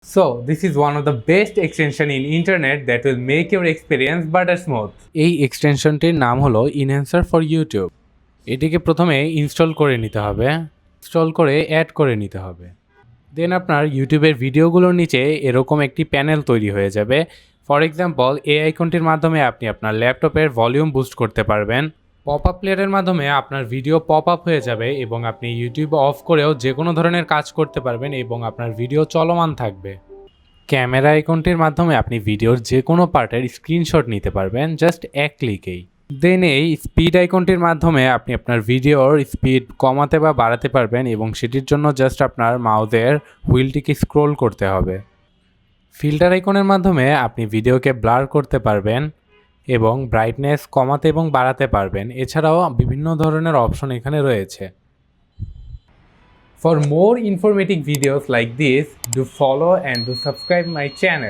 So this is one of the best extension in internet that will make your experience butter smooth. এই এক্সটেনশনটির নাম হলো enhancer for YouTube. এটিকে প্রথমে install করে নিতে হবে, ইনস্টল করে অ্যাড করে নিতে হবে। দেন আপনার ইউটিউবের ভিডিওগুলোর নিচে এরকম একটি প্যানেল তৈরি হয়ে যাবে। ফর এক্সাম্পল এই আইকনটির মাধ্যমে আপনি আপনার ল্যাপটপের ভলিউম বুস্ট করতে পারবেন। পপ আপ প্লেয়ারের মাধ্যমে আপনার ভিডিও পপ আপ হয়ে যাবে এবং আপনি ইউটিউব অফ করেও যে কোনো ধরনের কাজ করতে পারবেন এবং আপনার ভিডিও চলমান থাকবে। ক্যামেরা আইকনটির মাধ্যমে আপনি ভিডিওর যে কোনো পার্টের স্ক্রিনশট নিতে পারবেন জাস্ট এক ক্লিকেই। দেন এই স্পিড আইকনটির মাধ্যমে আপনি আপনার ভিডিওর স্পিড কমাতে বা বাড়াতে পারবেন এবং সেটির জন্য জাস্ট আপনার মাউসের হুইলটিকে স্ক্রোল করতে হবে। ফিল্টার আইকনের মাধ্যমে আপনি ভিডিওকে ব্লার করতে পারবেন এবং ব্রাইটনেস কমাতে এবং বাড়াতে পারবেন। এছাড়াও বিভিন্ন ধরনের অপশন এখানে রয়েছে। For more informative videos like this, do follow and do subscribe my channel.